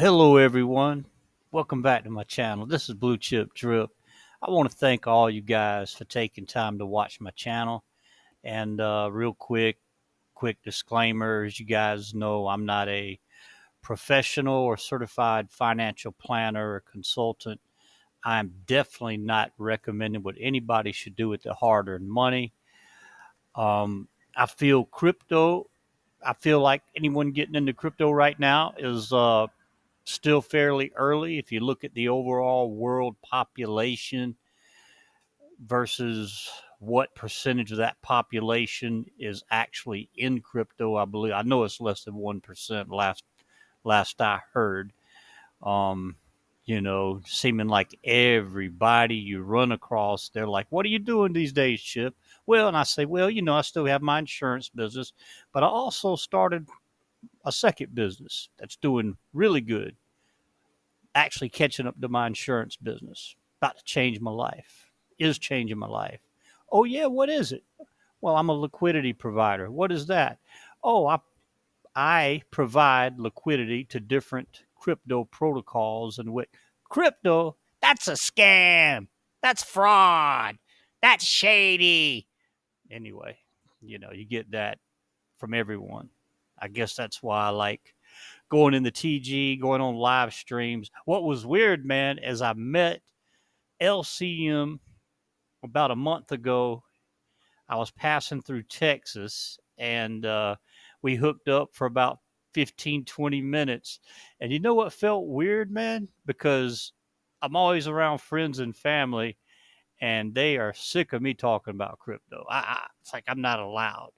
Hello everyone. Welcome back to my channel. This is Blue Chip Drip. I want to thank all you guys for taking time to watch my channel. And real quick disclaimer, as you guys know, I'm not a professional or certified financial planner or consultant. I'm definitely not recommending what anybody should do with their hard-earned money. Um, I feel crypto. I feel like anyone getting into crypto right now is still fairly early. If you look at the overall world population versus what percentage of that population is actually in crypto, I know it's less than 1% last I heard. Um, seeming like everybody you run across, they're like, "What are you doing these days, Chip?" Well, and I say, "Well, I still have my insurance business, but I also started a second business that's doing really good, actually catching up to my insurance business. About to change my life. Is changing my life. Oh yeah, what is it? Well, I'm a liquidity provider. What is that? Oh, I provide liquidity to different crypto protocols and what crypto, that's a scam. That's fraud. That's shady. Anyway, you get that from everyone. I guess that's why I like going in the TG, going on live streams. What was weird, man, is I met LCM about a month ago. I was passing through Texas and we hooked up for about 15, 20 minutes. And you know what felt weird, man? Because I'm always around friends and family and they are sick of me talking about crypto. It's like I'm not allowed.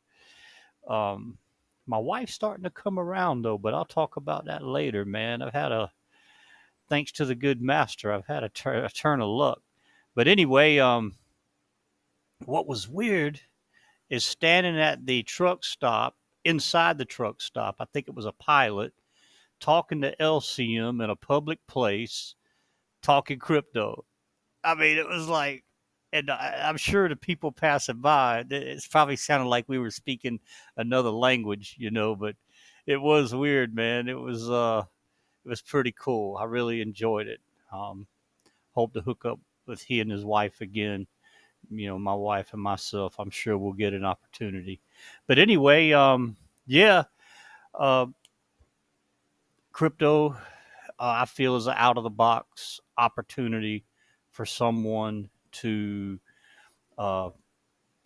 Um, my wife's starting to come around though, but I'll talk about that later, man. Thanks to the good master, I've had a turn of luck. But anyway, what was weird is standing at the truck stop, inside the truck stop, I think it was a pilot, talking to LCM in a public place, talking crypto. I mean, it was like, and I'm sure the people passing by, it's probably sounded like we were speaking another language, but it was weird, man. It was pretty cool. I really enjoyed it. Um, Hope to hook up with he and his wife again. My wife and myself. I'm sure we'll get an opportunity. But anyway, yeah, uh, crypto, I feel is an out of the box opportunity for someone to uh,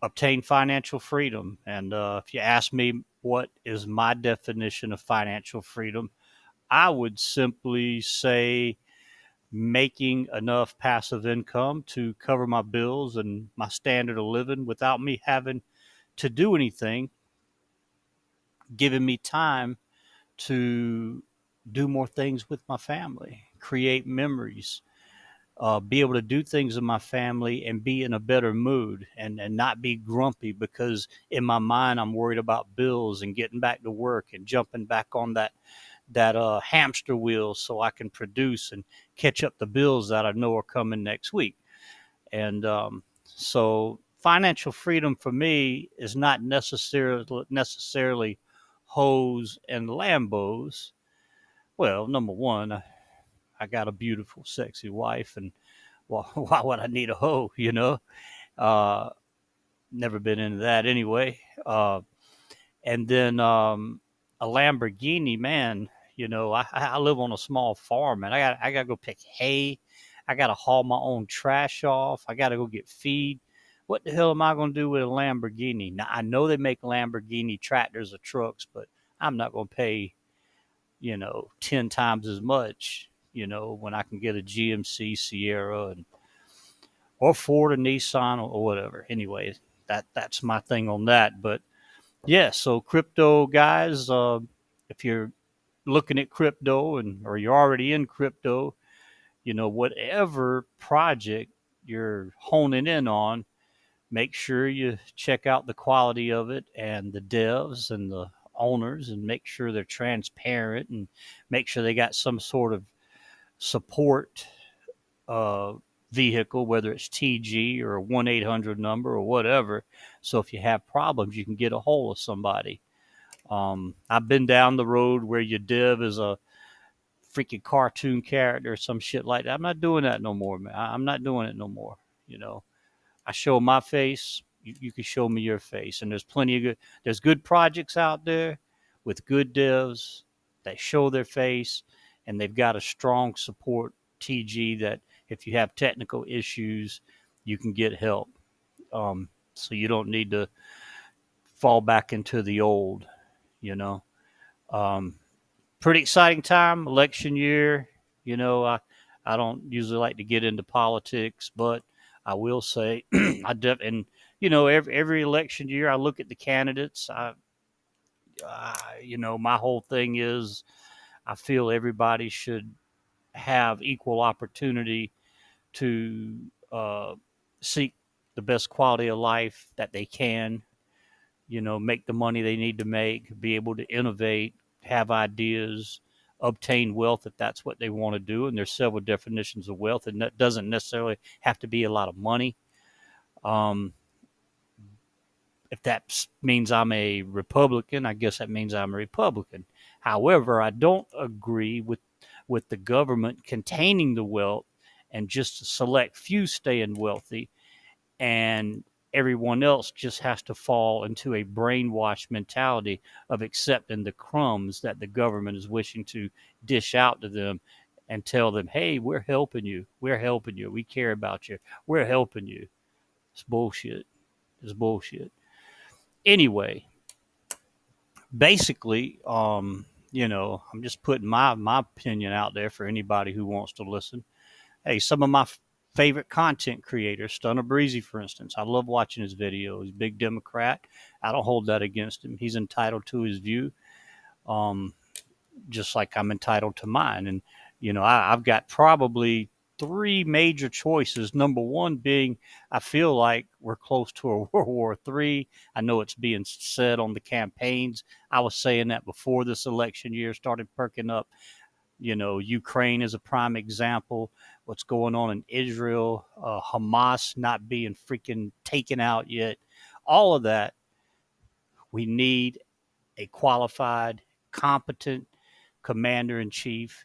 obtain financial freedom. And if you ask me what is my definition of financial freedom, I would simply say making enough passive income to cover my bills and my standard of living without me having to do anything, giving me time to do more things with my family, create memories, be able to do things in my family and be in a better mood and not be grumpy because in my mind I'm worried about bills and getting back to work and jumping back on that hamster wheel so I can produce and catch up the bills that I know are coming next week. And so financial freedom for me is not necessarily hoes and Lambos. Well, number one, I got a beautiful, sexy wife, and well, why would I need a hoe? Uh, Never been into that anyway. And then a Lamborghini, man. I live on a small farm, and I got to go pick hay. I got to haul my own trash off. I got to go get feed. What the hell am I going to do with a Lamborghini? Now I know they make Lamborghini tractors or trucks, but I'm not going to pay 10 times as much. When I can get a GMC Sierra or Ford or Nissan or whatever. Anyway, that's my thing on that. But yeah, so crypto guys, if you're looking at crypto or you're already in crypto, whatever project you're honing in on, make sure you check out the quality of it and the devs and the owners and make sure they're transparent and make sure they got some sort of support uh, vehicle, whether it's TG or a 1-800 number or whatever. So if you have problems, you can get a hold of somebody. I've been down the road where your dev is a freaking cartoon character or some shit like that. I'm not doing that no more, man. I'm not doing it no more. You know, I show my face. You can show me your face, and there's plenty of good. There's good projects out there with good devs that show their face, and they've got a strong support TG that if you have technical issues, you can get help. So you don't need to fall back into the old. You know, um, pretty exciting time, election year. You know, I don't usually like to get into politics, but I will say and every election year I look at the candidates. My whole thing is I feel everybody should have equal opportunity to seek the best quality of life that they can, make the money they need to make, be able to innovate, have ideas, obtain wealth if that's what they want to do. And there's several definitions of wealth, and that doesn't necessarily have to be a lot of money. Um, if that means I'm a Republican, I guess that means I'm a Republican. However, I don't agree with the government containing the wealth and just a select few staying wealthy, and everyone else just has to fall into a brainwashed mentality of accepting the crumbs that the government is wishing to dish out to them and tell them, hey, we're helping you. We're helping you. We care about you. We're helping you. It's bullshit. It's bullshit. Anyway, basically, I'm just putting my opinion out there for anybody who wants to listen. Hey, some of my favorite content creators, Stunner Breezy, for instance. I love watching his videos. Big Democrat. I don't hold that against him. He's entitled to his view, um, just like I'm entitled to mine. And, I've got probably three major choices. Number one being, I feel like we're close to a World War III. I know it's being said on the campaigns. I was saying that before this election year started perking up. Ukraine is a prime example. What's going on in Israel, Hamas not being freaking taken out yet. All of that, we need a qualified, competent commander in chief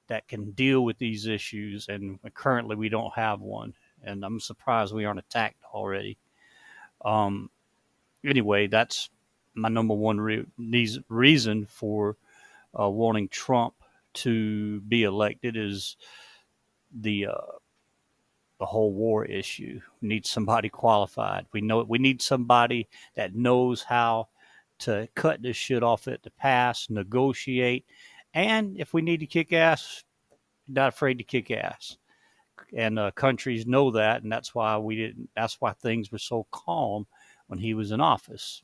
that can deal with these issues. And currently, we don't have one. And I'm surprised we aren't attacked already. Um, anyway, that's my number one reason for wanting Trump to be elected is the uh, the whole war issue. We need somebody qualified. We need somebody that knows how to cut this shit off at the pass, negotiate, and if we need to kick ass, not afraid to kick ass. And countries know that, and that's why we didn't. That's why things were so calm when he was in office.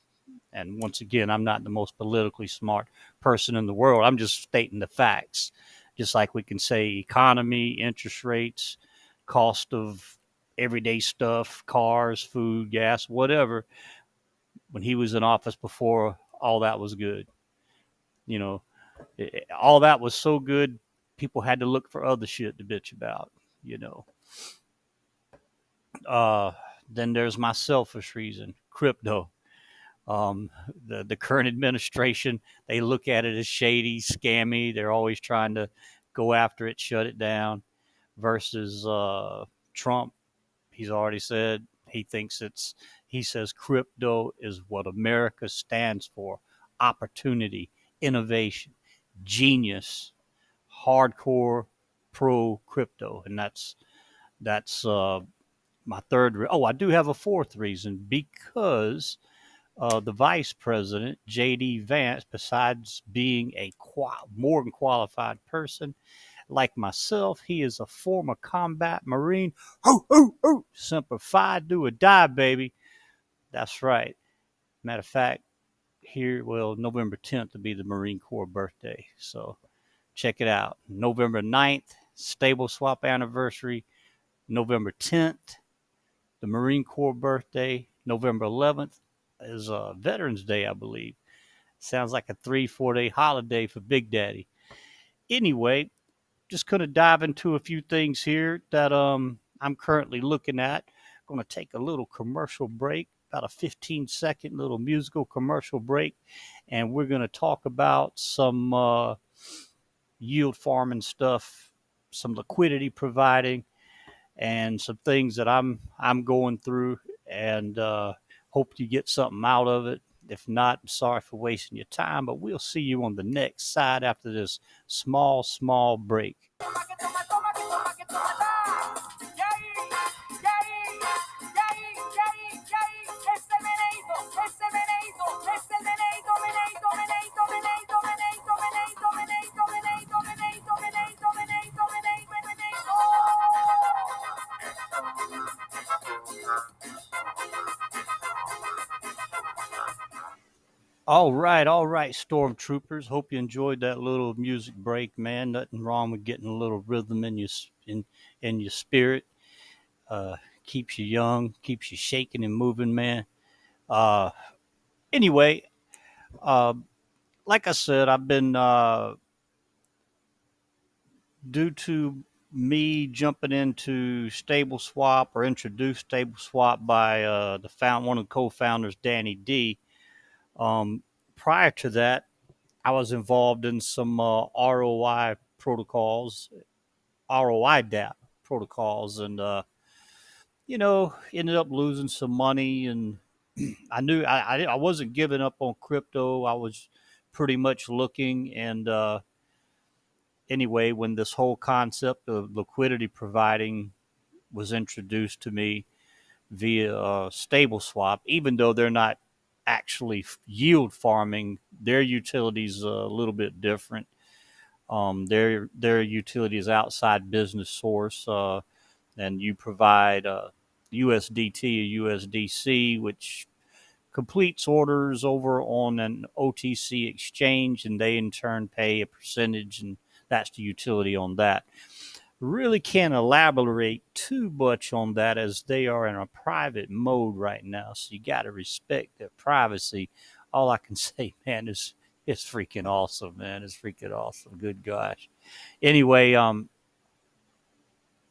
And once again, I'm not the most politically smart person in the world. I'm just stating the facts. Just like we can say economy, interest rates, cost of everyday stuff, cars, food, gas, whatever. When he was in office before, all that was good. You know, all that was so good, people had to look for other shit to bitch about, you know. Uh, then there's my selfish reason, crypto. Um, the current administration, they look at it as shady, scammy. They're always trying to go after it, shut it down. Versus Trump, he's already said he says crypto is what America stands for: opportunity, innovation, genius, hardcore pro crypto, and that's my third. Oh, I do have a fourth reason because the vice president, J.D. Vance, besides being a more than qualified person, like myself, he is a former combat Marine. Ho, ho, ho! Semper Fi, do or die, baby. That's right. Matter of fact, November 10th will be the Marine Corps birthday. So check it out. November 9th, stable swap anniversary. November 10th, the Marine Corps birthday. November 11th is Veterans Day, I believe. Sounds like a 3-4 day holiday for Big Daddy. Anyway, just going to dive into a few things here that I'm currently looking at. Going to take a little commercial break, about a 15-second little musical commercial break, and we're going to talk about some yield farming stuff, some liquidity providing, and some things that I'm going through, and hope you get something out of it. If not, I'm sorry for wasting your time, but we'll see you on the next side after this small break. All right, stormtroopers. Hope you enjoyed that little music break, man. Nothing wrong with getting a little rhythm in in your spirit. Uh, Keeps you young, keeps you shaking and moving, man. Uh, anyway, uh, like I said, I've been due to me jumping into Stable Swap or introduced Stable Swap by one of the co-founders, Danny D. Um, Prior to that, I was involved in some ROI protocols, ROI DApp protocols, and ended up losing some money. And I knew I wasn't giving up on crypto. I was pretty much looking. And anyway, when this whole concept of liquidity providing was introduced to me via Stable Swap, even though they're not actually yield farming, their utilities a little bit different. Their utility is outside business source, and you provide USDT or USDC, which completes orders over on an OTC exchange, and they in turn pay a percentage, and that's the utility on that. Really can't elaborate too much on that as they are in a private mode right now, so you got to respect their privacy. All I can say, man, is it's freaking awesome, man. It's freaking awesome. Good gosh. Anyway,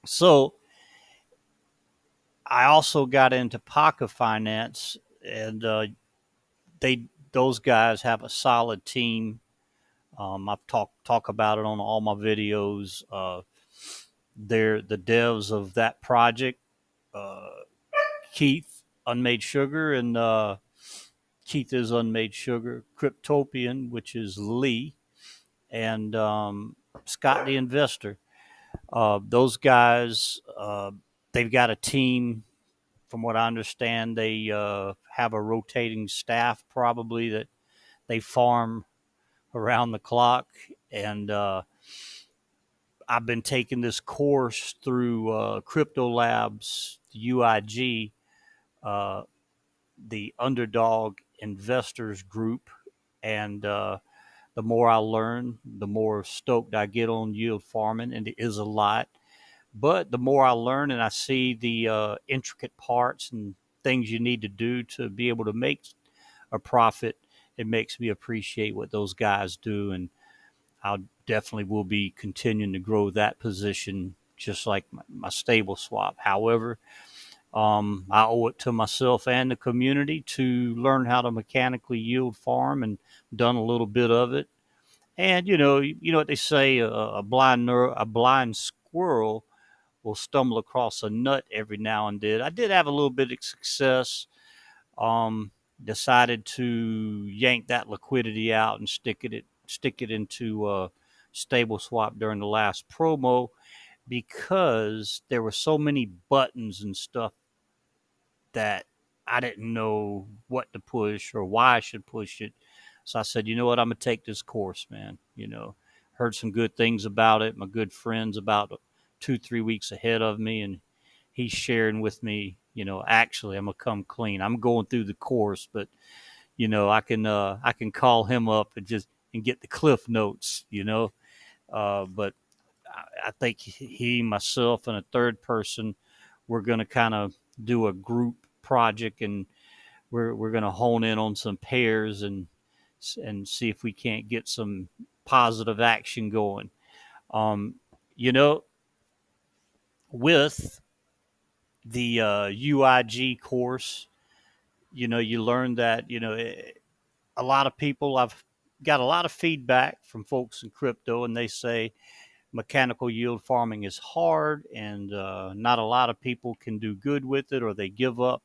so I also got into Pocket Finance, and they those guys have a solid team. I've talk about it on all my videos. They're the devs of that project. Uh, Keith Unmade Sugar, and Keith is Unmade Sugar. Cryptopian, which is Lee, and Scott the Investor. Those guys, they've got a team. From what I understand, they have a rotating staff probably that they farm around the clock. And I've been taking this course through Crypto Labs, UIG, uh, the Underdog Investors Group. And the more I learn, the more stoked I get on yield farming. And it is a lot. But the more I learn and I see the intricate parts and things you need to do to be able to make a profit, it makes me appreciate what those guys do. And I definitely will be continuing to grow that position just like my stable swap. However, I owe it to myself and the community to learn how to mechanically yield farm, and done a little bit of it. And you know what they say: a blind squirrel will stumble across a nut every now and then. I did have a little bit of success. Um, Decided to yank that liquidity out and stick it into stable swap during the last promo, because there were so many buttons and stuff that I didn't know what to push or why I should push it. So I said, you know what, I'm gonna take this course, man. Heard some good things about it. My good friends about 2-3 weeks ahead of me, and he's sharing with me. Actually, I'm gonna come clean. I'm going through the course, but I can call him up and get the cliff notes. But I think he, myself, and a third person, we're going to kind of do a group project, and we're going to hone in on some pairs and see if we can't get some positive action going. Um, you know, with the UIG course, you learn that a lot of people. got a lot of feedback from folks in crypto, and they say mechanical yield farming is hard, and not a lot of people can do good with it, or they give up.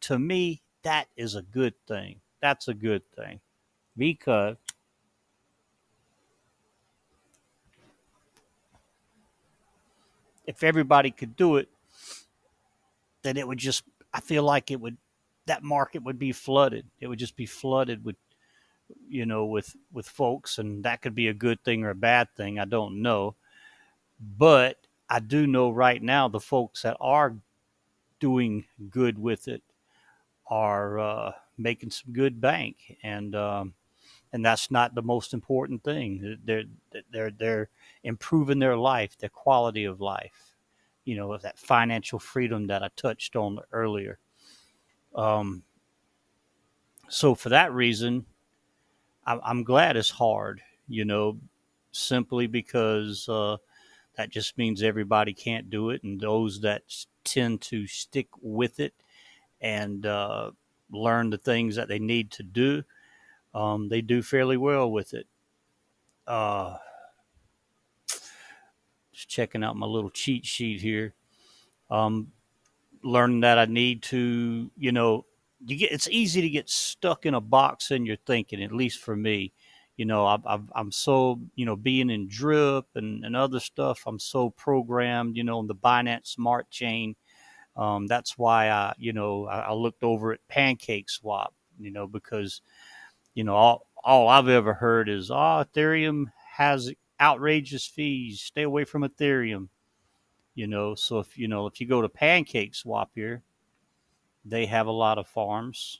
To me, that is a good thing. That's a good thing, because if everybody could do it, then it would just, I feel like it would, that market would be flooded. It would just be flooded with, with folks, and that could be a good thing or a bad thing. I don't know. But I do know right now the folks that are doing good with it are making some good bank, and that's not the most important thing. They're improving their life, their quality of life. That financial freedom that I touched on earlier. Um, so for that reason, I'm glad it's hard. Simply because that just means everybody can't do it, and those that tend to stick with it and learn the things that they need to do, they do fairly well with it. Uh, just checking out my little cheat sheet here. Um, Learning that I need to, it's easy to get stuck in a box in your thinking, at least for me. I'm so, being in drip and other stuff, I'm so programmed, on the Binance Smart Chain. That's why I looked over at Pancake Swap, because, all I've ever heard is, Ethereum has outrageous fees. Stay away from Ethereum. So if you go to Pancake Swap here, they have a lot of farms.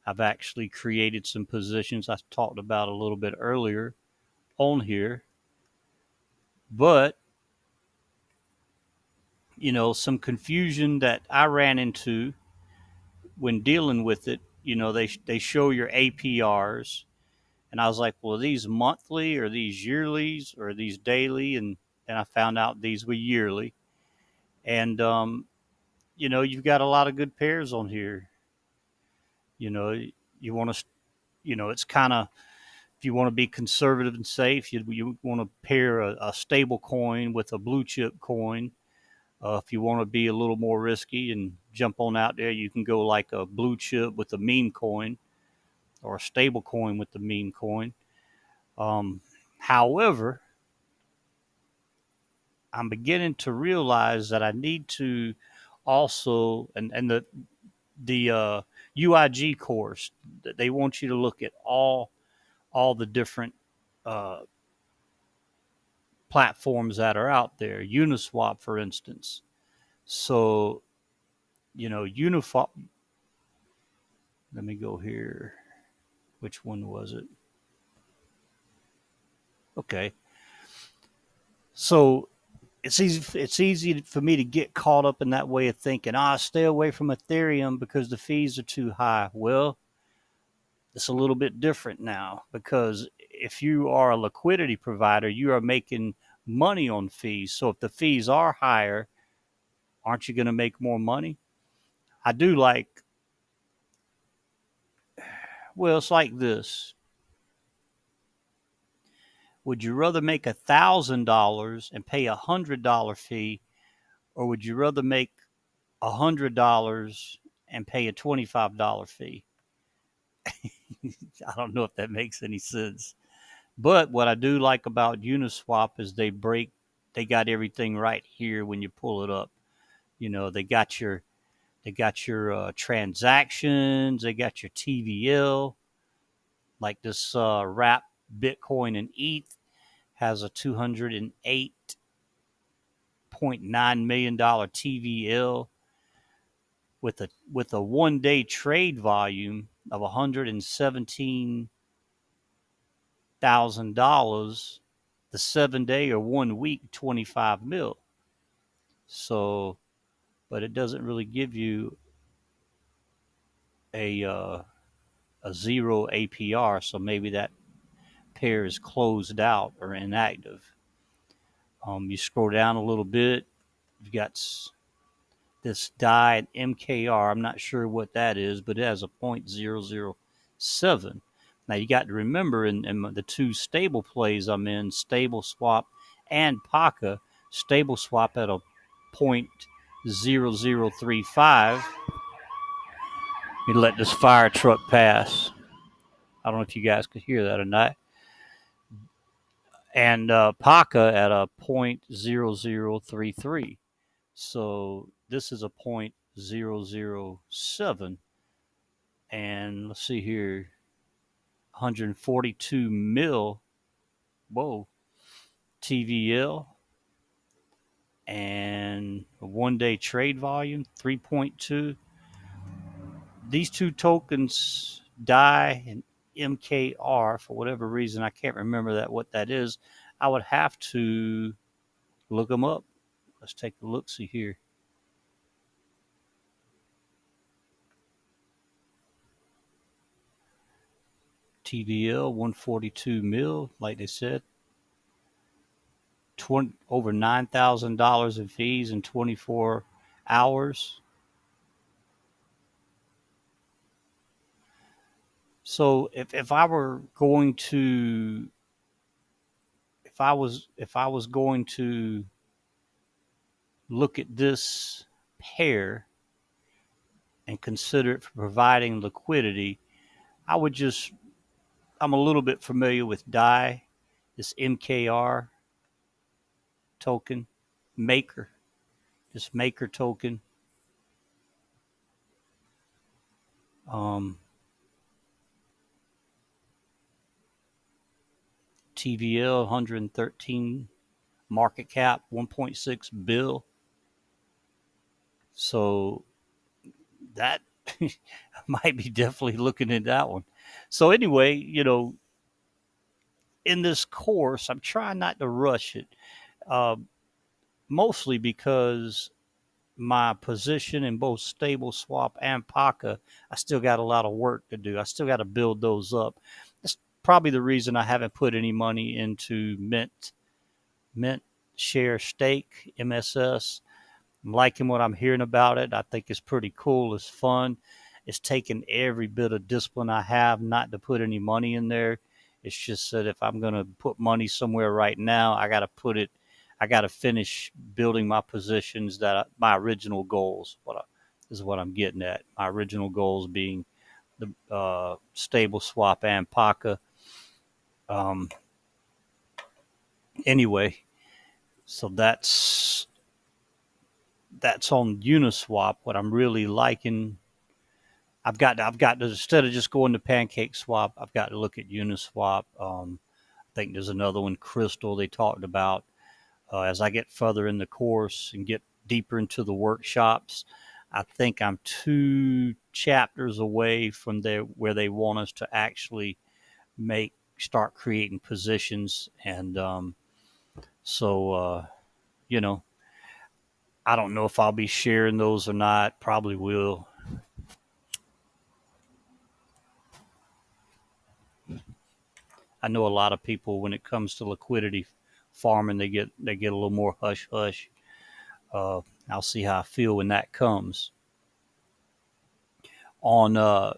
I've actually created some positions I talked about a little bit earlier on here, but some confusion that I ran into when dealing with it. They show your APRs, and I was like, well, are these monthly, or these yearlies, or are these daily? And I found out these were yearly. And you've got a lot of good pairs on here. You know, you want to, it's kind of, if you want to be conservative and safe, you want to pair a stable coin with a blue chip coin. If you want to be a little more risky and jump on out there, you can go like a blue chip with a meme coin, or a stable coin with the meme coin. However, I'm beginning to realize that I need to also, and the UIG course, they want you to look at all the different uh, platforms that are out there. Uniswap, for instance. So, Unify. Let me go here. Which one was it? Okay. So it's easy for me to get caught up in that way of thinking. Stay away from Ethereum because the fees are too high. Well, it's a little bit different now, because if you are a liquidity provider, you are making money on fees. So if the fees are higher, aren't you going to make more money? I do like, well, it's like this. Would you rather make $1,000 and pay $100 fee, or would you rather make $100 and pay a $25 fee? I don't know if that makes any sense. But what I do like about Uniswap is they got everything right here when you pull it up. They got your transactions, they got your TVL, like this wrap Bitcoin and ETH has a $208.9 million TVL with a 1 day trade volume of $117,000. The 7 day or 1 week 25 mil. So, but it doesn't really give you a zero APR. So maybe that pair is closed out or inactive. You scroll down a little bit, you've got this die at MKR. I'm not sure what that is, but it has a .007. Now you got to remember in the two stable plays I'm in, stable swap and PACA, stable swap at a 0.0035. You let this fire truck pass. I don't know if you guys could hear that or not. And PACA at a 0.0033. So this is a 0.007. And let's see here, 142 mil. Whoa, TVL. And a 1 day trade volume 3.2. These two tokens, DAI and MKR, for whatever reason I can't remember what that is. I would have to look them up. Let's take a look. See here. TVL 142 mil, like they said, over $9,000 in fees in 24 hours. So if I were going to if I was going to look at this pair and consider it for providing liquidity, I would just I'm a little bit familiar with DAI, this MKR token, Maker, this Maker token. TVL 113 market cap, 1.6 bill. So that might be definitely looking at that one. So anyway, in this course, I'm trying not to rush it, uh, mostly because my position in both stable swap and PACA, I still got a lot of work to do. I still got to build those up. That's probably the reason I haven't put any money into Mint Share Stake, MSS. I'm liking what I'm hearing about it. I think it's pretty cool. It's fun. It's taken every bit of discipline I have not to put any money in there. It's just that if I'm going to put money somewhere right now, I got to finish building my positions my original goals. Is what I'm getting at. My original goals being the stable swap and PACA. Um, anyway, so that's on Uniswap. What I'm really liking, I've got to, instead of just going to Pancake Swap, I've got to look at Uniswap. I think there's another one, Crystal, they talked about. As I get further in the course and get deeper into the workshops, I think I'm 2 chapters away from where they want us to actually start creating positions. And so, you know, I don't know if I'll be sharing those or not. Probably will. I know a lot of people, when it comes to liquidity farming, they get a little more hush hush. I'll see how I feel when that comes. On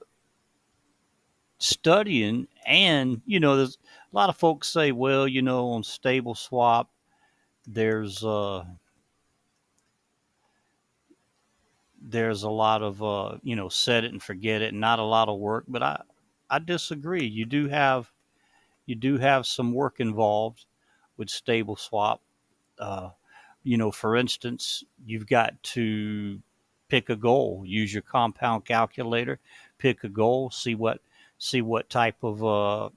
studying, and there's a lot of folks say, well, on stable swap, there's a lot of set it and forget it, not a lot of work. But I disagree. You do have some work involved with stable swap. Uh, for instance, you've got to pick a goal, use your compound calculator, pick a goal, see what type of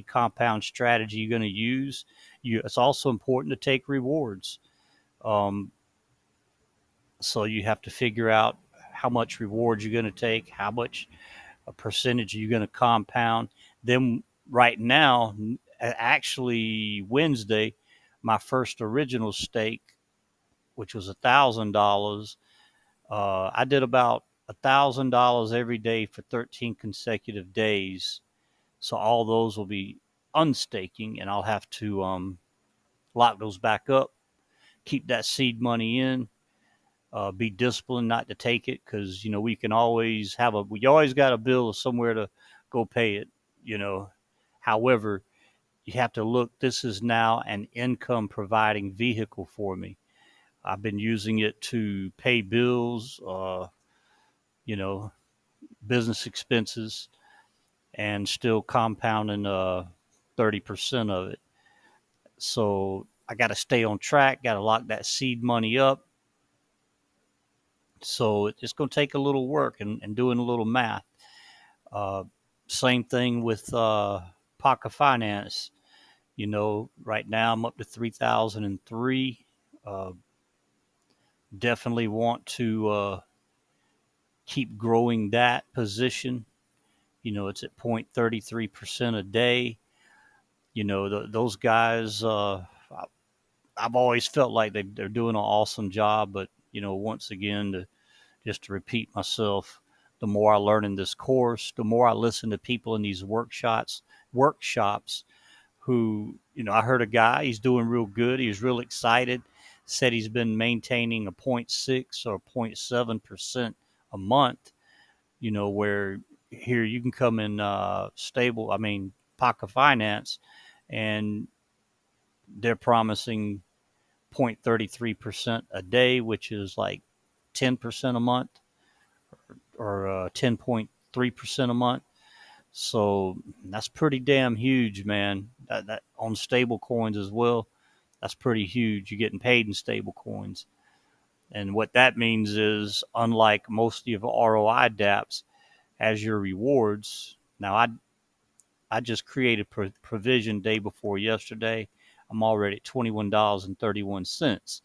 compound strategy you're going to use. It's also important to take rewards. Um, so you have to figure out how much rewards you're going to take, how much a percentage you're going to compound. Then right now, actually Wednesday, my first original stake, which was $1,000, I did about $1,000 every day for 13 consecutive days. So all those will be unstaking, and I'll have to lock those back up, keep that seed money in, be disciplined not to take it, because we always got a bill somewhere to go pay it. you know. However, you have to look, this is now an income providing vehicle for me. I've been using it to pay bills, you know, business expenses, and still compounding 30% of it. So I got to stay on track, got to lock that seed money up. So it's going to take a little work and doing a little math. Uh, Same thing with Pocket Finance. Right now I'm up to 3,003. Uh, Definitely want to keep growing that position. It's at 0.33% a day. Those guys, I've always felt like they're doing an awesome job. But, once again, just to repeat myself, the more I learn in this course, the more I listen to people in these workshops who, I heard a guy, he's doing real good. He was real excited, said he's been maintaining a 0.6 or 0.7% a month, where here you can come in Pocket Finance, and they're promising 0.33% a day, which is like 10% a month, or 10.3% a month. So that's pretty damn huge, man. That on stable coins as well. That's pretty huge. You're getting paid in stable coins. And what that means is, unlike most of your ROI Dapps, as your rewards. Now, I just created provision day before yesterday. I'm already at $21.31.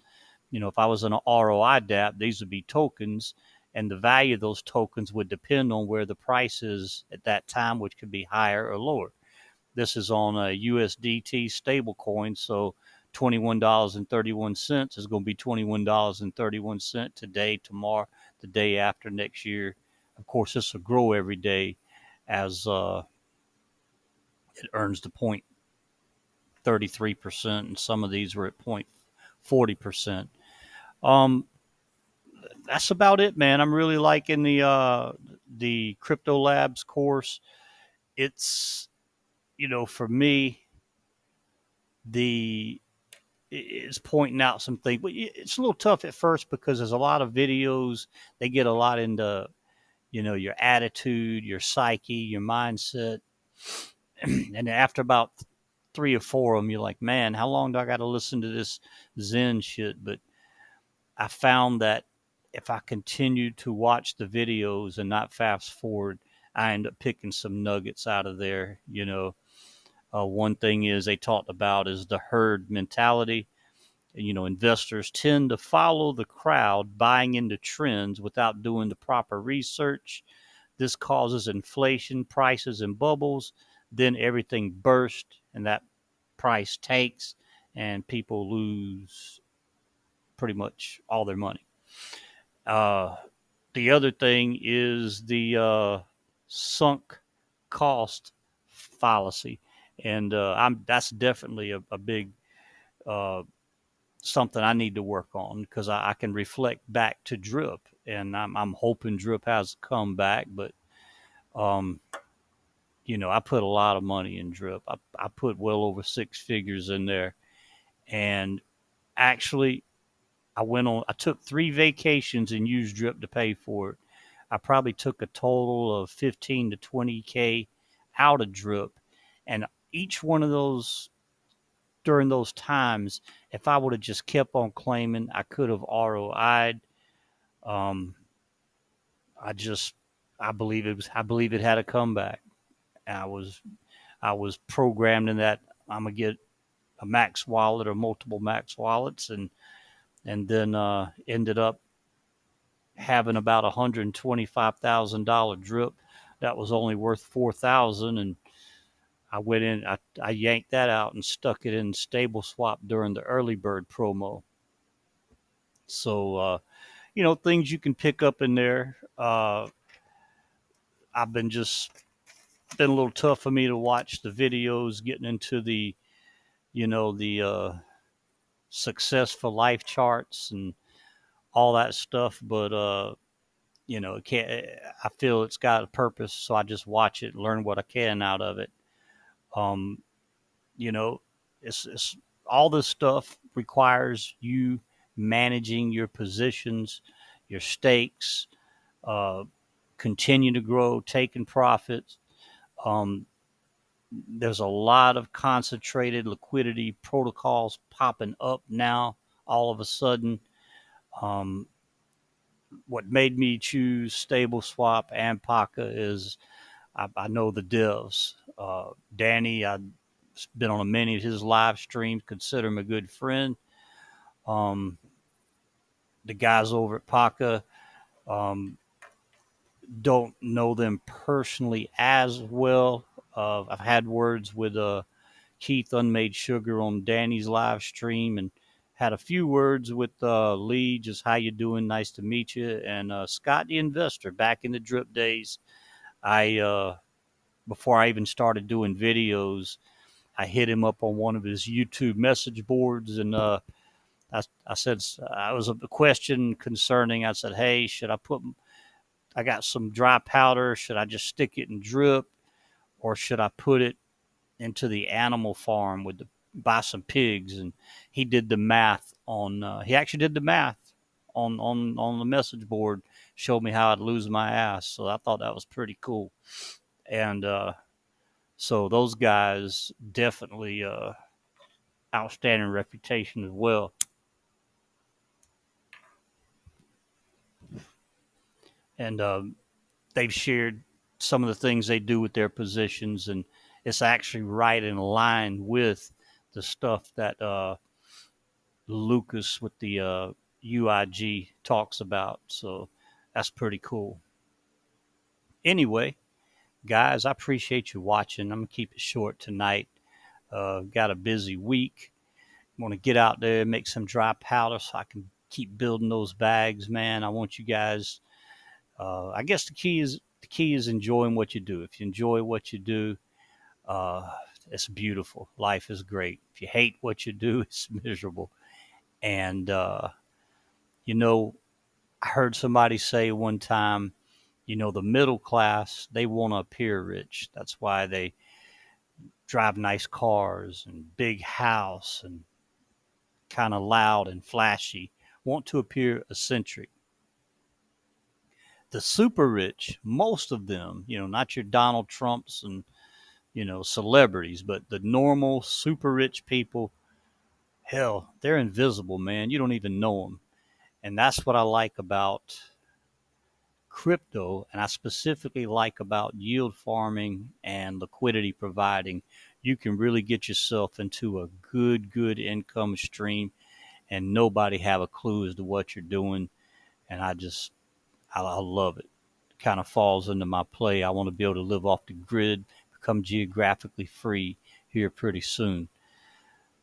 If I was in an ROI DApp, these would be tokens, and the value of those tokens would depend on where the price is at that time, which could be higher or lower. This is on a USDT stablecoin, so $21.31 is going to be $21.31 today, tomorrow, the day after, next year. Of course, this will grow every day as it earns the 0.33%, and some of these were at 0.40%. That's about it, man. I'm really liking the Crypto Labs course. It's, for me, the it's pointing out some things, but it's a little tough at first because there's a lot of videos. They get a lot into, your attitude, your psyche, your mindset. And after about 3 or 4 of them, you're like, man, how long do I got to listen to this Zen shit? But I found that if I continue to watch the videos and not fast forward, I end up picking some nuggets out of there. One thing is they talked about is the herd mentality. Investors tend to follow the crowd, buying into trends without doing the proper research. This causes inflation, prices, and bubbles. Then everything bursts, and that price tanks, and people lose pretty much all their money. Uh, the other thing is the sunk cost fallacy, and that's definitely a big uh, something I need to work on, because I can reflect back to Drip, and I'm hoping Drip has come back. But um, I put a lot of money in Drip. I put well over 6 figures in there, and actually I took 3 vacations and used Drip to pay for it. I probably took a total of 15 to 20K out of Drip, and each one of those, during those times, if I would have just kept on claiming, I could have ROI'd. Um, I just, I believe it had a comeback. I was programmed in that I'm gonna get a max wallet or multiple max wallets, and then ended up having about $125,000 Drip that was only worth 4,000, and I went in, I yanked that out and stuck it in Stable Swap during the early bird promo. So things you can pick up in there. I've been a little tough for me to watch the videos, getting into the success for life charts and all that stuff. But it can't. I feel it's got a purpose, so I just watch it, learn what I can out of it. Um, you know, it's all this stuff requires you managing your positions, your stakes, uh, continue to grow, taking profits. Um, there's a lot of concentrated liquidity protocols popping up now. All of a sudden, um, what made me choose Stable Swap and Paka is I know the devs. Danny, I've been on many of his live streams, consider him a good friend. Um, the guys over at Paka, um, don't know them personally as well. I've had words with Keith Unmade Sugar on Danny's live stream and had a few words with Lee, just how you doing, nice to meet you, and Scott the Investor back in the drip days. I Before I even started doing videos, I hit him up on one of his YouTube message boards, and I said I was a question concerning. I said, "Hey, should I put? I got some dry powder. Should I just stick it in drip, or should I put it into the animal farm with the buy some pigs?" And he did the math on. He actually did the math on the message board. Showed me how I'd lose my ass. So I thought that was pretty cool. And so those guys definitely outstanding reputation as well. And they've shared some of the things they do with their positions, and it's actually right in line with the stuff that Lucas with the UIG talks about. So that's pretty cool. Anyway, guys, I appreciate you watching. I'm gonna keep it short tonight. Got a busy week. Want to get out there and make some dry powder so I can keep building those bags, man. I want you guys. I guess the key is enjoying what you do. If you enjoy what you do, uh, it's beautiful. Life is great. If you hate what you do, it's miserable. And you know, I heard somebody say one time, the middle class, they want to appear rich. That's why they drive nice cars and big house and kind of loud and flashy, want to appear eccentric. The super rich, most of them, not your Donald Trumps and, celebrities, but the normal super rich people, hell, they're invisible, man. You don't even know them. And that's what I like about crypto, and I specifically like about yield farming and liquidity providing. You can really get yourself into a good income stream, and nobody have a clue as to what you're doing. And I love it. It kind of falls into my play. I want to be able to live off the grid, become geographically free here pretty soon.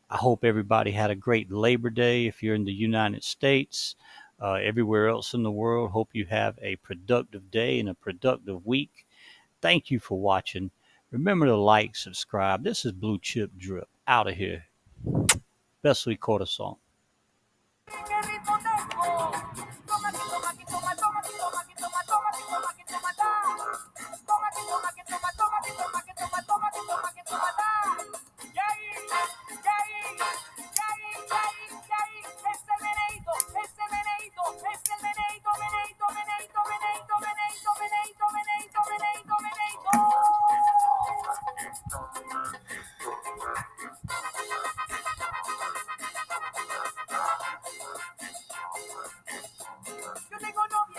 I hope everybody had a great Labor Day if you're in the United States. Everywhere else in the world, hope you have a productive day and a productive week. Thank you for watching. Remember to like, subscribe. This is Blue Chip Drip out of here. Best we quarter song. Yo tengo novia.